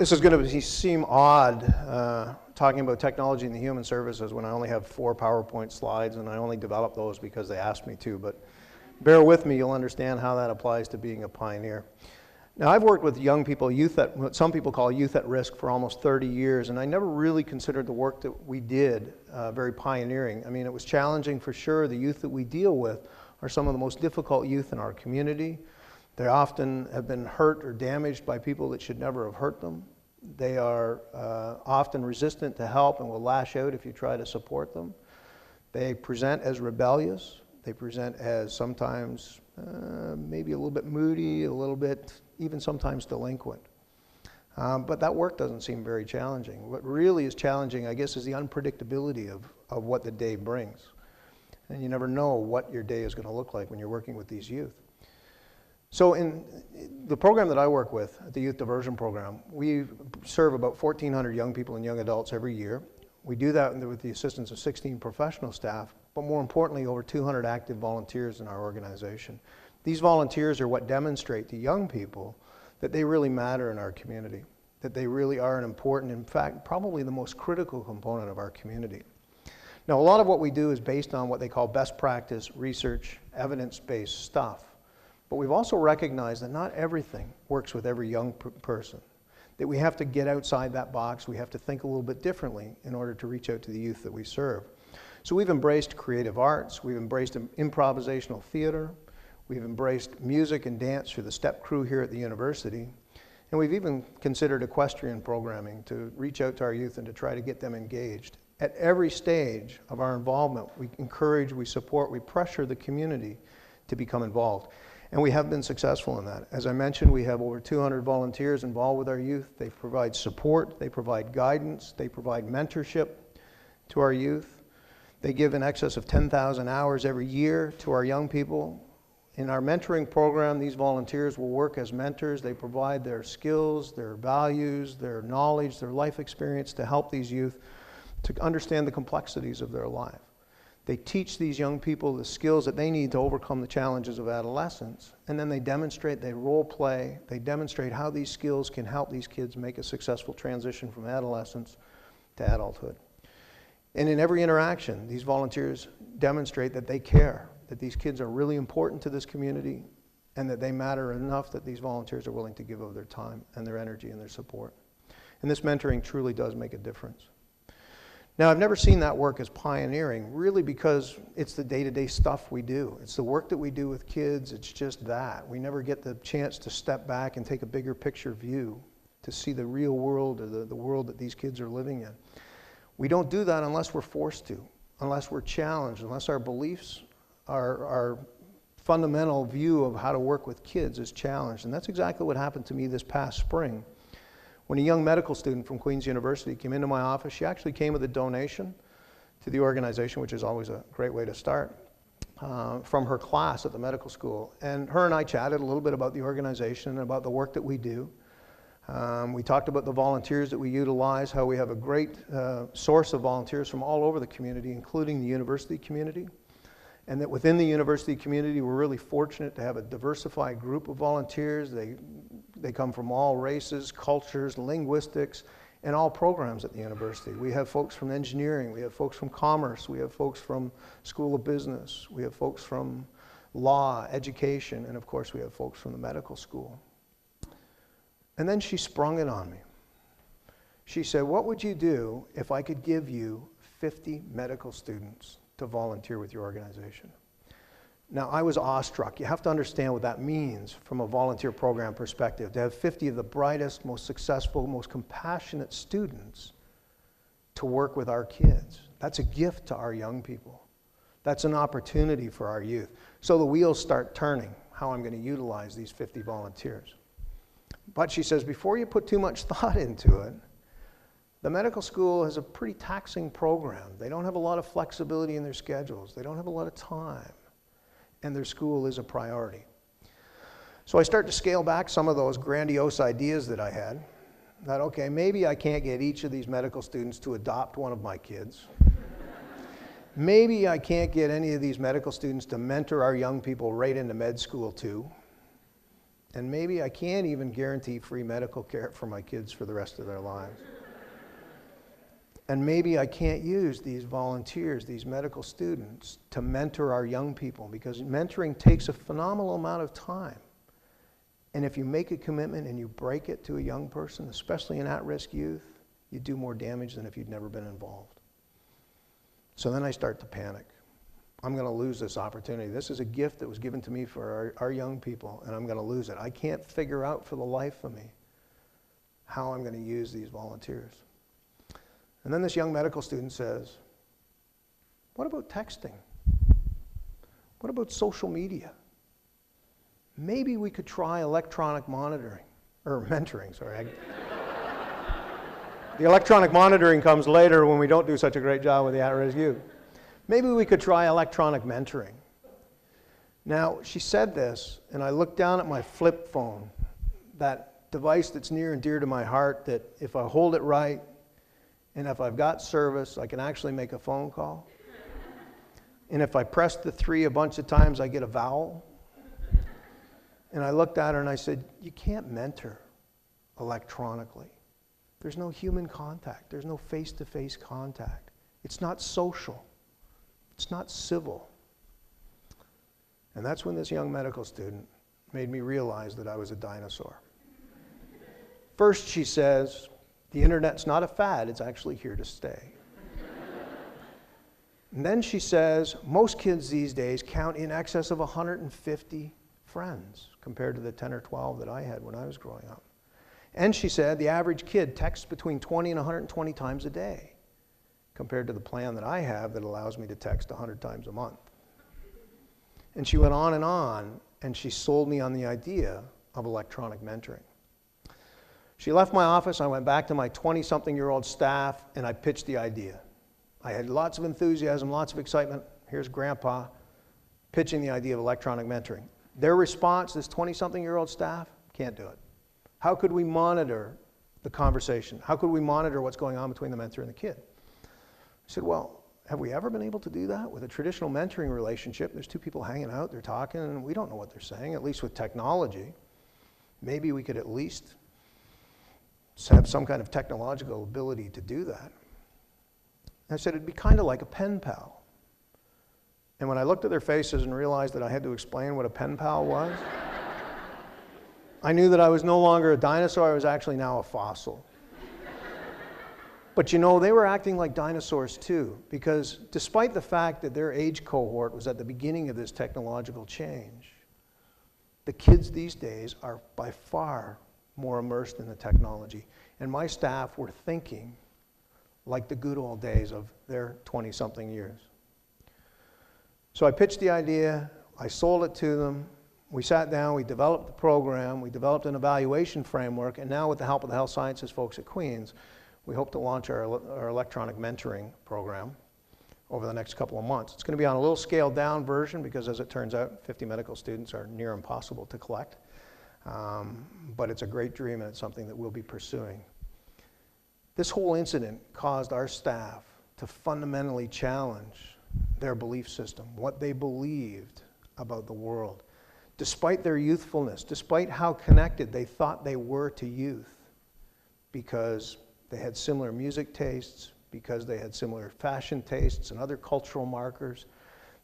This is going to seem odd, talking about technology in the human services when I only have 4 PowerPoint slides, and I only develop those because they asked me to, but bear with me, you'll understand how that applies to being a pioneer. Now, I've worked with young people, what some people call youth at risk, for almost 30 years, and I never really considered the work that we did very pioneering. I mean, it was challenging for sure. The youth that we deal with are some of the most difficult youth in our community. They often have been hurt or damaged by people that should never have hurt them. They are often resistant to help and will lash out if you try to support them. They present as rebellious. They present as sometimes maybe a little bit moody, a little bit even sometimes delinquent. But that work doesn't seem very challenging. What really is challenging, I guess, is the unpredictability of what the day brings. And you never know what your day is going to look like when you're working with these youth. So in the program that I work with, the Youth Diversion Program, we serve about 1,400 young people and young adults every year. We do that with the assistance of 16 professional staff, but more importantly, over 200 active volunteers in our organization. These volunteers are what demonstrate to young people that they really matter in our community, that they really are an important, in fact, probably the most critical component of our community. Now, a lot of what we do is based on what they call best practice, research, evidence-based stuff. But we've also recognized that not everything works with every young person, that we have to get outside that box, we have to think a little bit differently in order to reach out to the youth that we serve. So we've embraced creative arts, we've embraced improvisational theater, we've embraced music and dance through the STEP crew here at the university, and we've even considered equestrian programming to reach out to our youth and to try to get them engaged. At every stage of our involvement, we encourage, we support, we pressure the community to become involved. And we have been successful in that. As I mentioned, we have over 200 volunteers involved with our youth. They provide support, they provide guidance, they provide mentorship to our youth. They give in excess of 10,000 hours every year to our young people. In our mentoring program, these volunteers will work as mentors. They provide their skills, their values, their knowledge, their life experience to help these youth to understand the complexities of their life. They teach these young people the skills that they need to overcome the challenges of adolescence, and then they demonstrate, they role play, they demonstrate how these skills can help these kids make a successful transition from adolescence to adulthood. And in every interaction, these volunteers demonstrate that they care, that these kids are really important to this community, and that they matter enough that these volunteers are willing to give of their time and their energy and their support. And this mentoring truly does make a difference. Now, I've never seen that work as pioneering, really because it's the day-to-day stuff we do. It's the work that we do with kids, it's just that. We never get the chance to step back and take a bigger picture view, to see the real world or the world that these kids are living in. We don't do that unless we're forced to, unless we're challenged, unless our beliefs, our fundamental view of how to work with kids is challenged. And that's exactly what happened to me this past spring. When a young medical student from Queen's University came into my office, she actually came with a donation to the organization, which is always a great way to start, from her class at the medical school. And her and I chatted a little bit about the organization and about the work that we do. We talked about the volunteers that we utilize, how we have a great source of volunteers from all over the community, including the university community. And that within the university community, we're really fortunate to have a diversified group of volunteers. They come from all races, cultures, linguistics, and all programs at the university. We have folks from engineering, we have folks from commerce, we have folks from School of Business, we have folks from law, education, and of course we have folks from the medical school. And then she sprung it on me. She said, "What would you do if I could give you 50 medical students to volunteer with your organization?" Now, I was awestruck. You have to understand what that means from a volunteer program perspective, to have 50 of the brightest, most successful, most compassionate students to work with our kids. That's a gift to our young people. That's an opportunity for our youth. So the wheels start turning, how I'm going to utilize these 50 volunteers. But she says, before you put too much thought into it, the medical school has a pretty taxing program. They don't have a lot of flexibility in their schedules. They don't have a lot of time. And their school is a priority. So I start to scale back some of those grandiose ideas that I had. That, okay, maybe I can't get each of these medical students to adopt one of my kids. Maybe I can't get any of these medical students to mentor our young people right into med school too. And maybe I can't even guarantee free medical care for my kids for the rest of their lives. And maybe I can't use these volunteers, these medical students, to mentor our young people, because mentoring takes a phenomenal amount of time. And if you make a commitment and you break it to a young person, especially an at-risk youth, you do more damage than if you'd never been involved. So then I start to panic. I'm going to lose this opportunity. This is a gift that was given to me for our young people, and I'm going to lose it. I can't figure out for the life of me how I'm going to use these volunteers. And then this young medical student says, what about texting? What about social media? Maybe we could try electronic monitoring, or mentoring, sorry. The electronic monitoring comes later when we don't do such a great job with the at-risk youth. Maybe we could try electronic mentoring. Now, she said this, and I looked down at my flip phone, that device that's near and dear to my heart, that if I hold it right, and if I've got service, I can actually make a phone call. And if I press the 3 a bunch of times, I get a vowel. And I looked at her and I said, you can't mentor electronically. There's no human contact. There's no face-to-face contact. It's not social. It's not civil. And that's when this young medical student made me realize that I was a dinosaur. First, she says, the internet's not a fad, it's actually here to stay. And then she says, most kids these days count in excess of 150 friends compared to the 10 or 12 that I had when I was growing up. And she said the average kid texts between 20 and 120 times a day compared to the plan that I have that allows me to text 100 times a month. And she went on, and she sold me on the idea of electronic mentoring. She left my office, I went back to my 20-something-year-old staff, and I pitched the idea. I had lots of enthusiasm, lots of excitement. Here's Grandpa pitching the idea of electronic mentoring. Their response, this 20-something-year-old staff, can't do it. How could we monitor the conversation? How could we monitor what's going on between the mentor and the kid? I said, well, have we ever been able to do that? With a traditional mentoring relationship, there's 2 people hanging out, they're talking, and we don't know what they're saying, at least with technology. Maybe we could at least have some kind of technological ability to do that. And I said, it'd be kind of like a pen pal. And when I looked at their faces and realized that I had to explain what a pen pal was, I knew that I was no longer a dinosaur, I was actually now a fossil. But you know, they were acting like dinosaurs too, because despite the fact that their age cohort was at the beginning of this technological change, the kids these days are by far more immersed in the technology. And my staff were thinking like the good old days of their 20-something years. So I pitched the idea, I sold it to them, we sat down, we developed the program, we developed an evaluation framework, and now with the help of the health sciences folks at Queen's, we hope to launch our electronic mentoring program over the next couple of months. It's going to be on a little scaled down version because, as it turns out, 50 medical students are near impossible to collect. But it's a great dream, and it's something that we'll be pursuing. This whole incident caused our staff to fundamentally challenge their belief system, what they believed about the world. Despite their youthfulness, despite how connected they thought they were to youth, because they had similar music tastes, because they had similar fashion tastes and other cultural markers,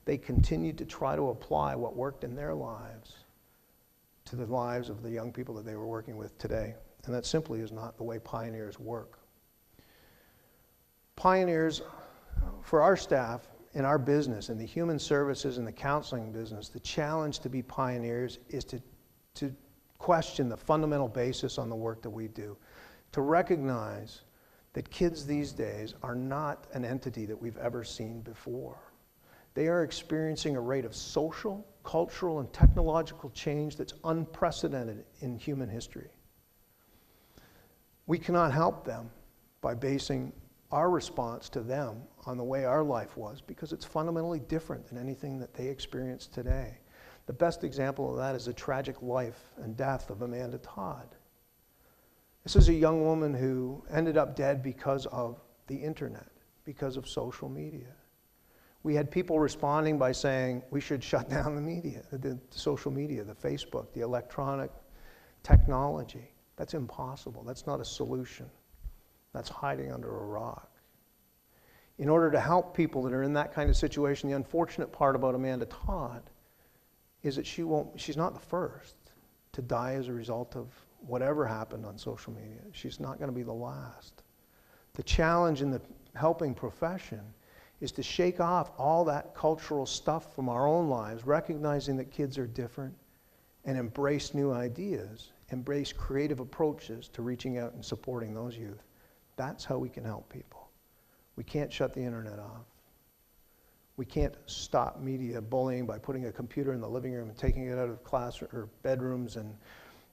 they continued to try to apply what worked in their lives to the lives of the young people that they were working with today. And that simply is not the way pioneers work. Pioneers, for our staff, in our business, in the human services and the counseling business, the challenge to be pioneers is to question the fundamental basis on the work that we do. To recognize that kids these days are not an entity that we've ever seen before. They are experiencing a rate of social, cultural, and technological change that's unprecedented in human history. We cannot help them by basing our response to them on the way our life was, because it's fundamentally different than anything that they experience today. The best example of that is the tragic life and death of Amanda Todd. This is a young woman who ended up dead because of the internet, because of social media. We had people responding by saying we should shut down the media, the social media, the Facebook, the electronic technology. That's impossible. That's not a solution. That's hiding under a rock. In order to help people that are in that kind of situation, the unfortunate part about Amanda Todd is that she's not the first to die as a result of whatever happened on social media. She's not going to be the last. The challenge in the helping profession is to shake off all that cultural stuff from our own lives, recognizing that kids are different, and embrace new ideas, embrace creative approaches to reaching out and supporting those youth. That's how we can help people. We can't shut the internet off. We can't stop media bullying by putting a computer in the living room and taking it out of class or bedrooms and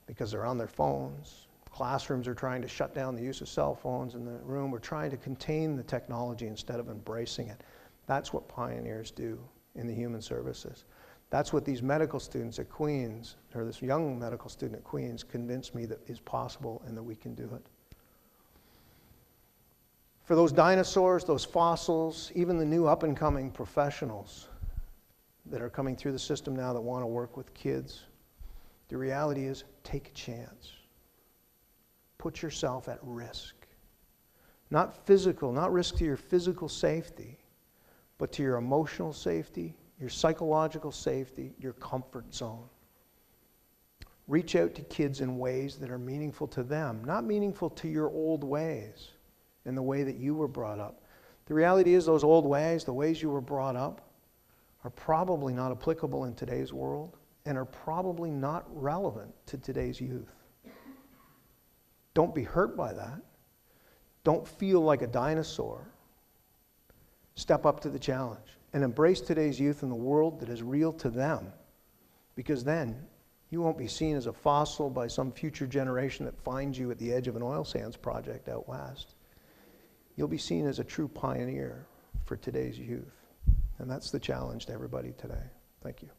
because they're on their phones. Classrooms are trying to shut down the use of cell phones in the room. We're trying to contain the technology instead of embracing it. That's what pioneers do in the human services. That's what these medical students at Queen's, or this young medical student at Queen's, convinced me that is possible and that we can do it. For those dinosaurs, those fossils, even the new up-and-coming professionals that are coming through the system now that want to work with kids, the reality is, take a chance. Put yourself at risk. Not physical, not risk to your physical safety, but to your emotional safety, your psychological safety, your comfort zone. Reach out to kids in ways that are meaningful to them, not meaningful to your old ways and the way that you were brought up. The reality is those old ways, the ways you were brought up, are probably not applicable in today's world and are probably not relevant to today's youth. Don't be hurt by that. Don't feel like a dinosaur. Step up to the challenge and embrace today's youth in the world that is real to them, because then you won't be seen as a fossil by some future generation that finds you at the edge of an oil sands project out west. You'll be seen as a true pioneer for today's youth. And that's the challenge to everybody today. Thank you.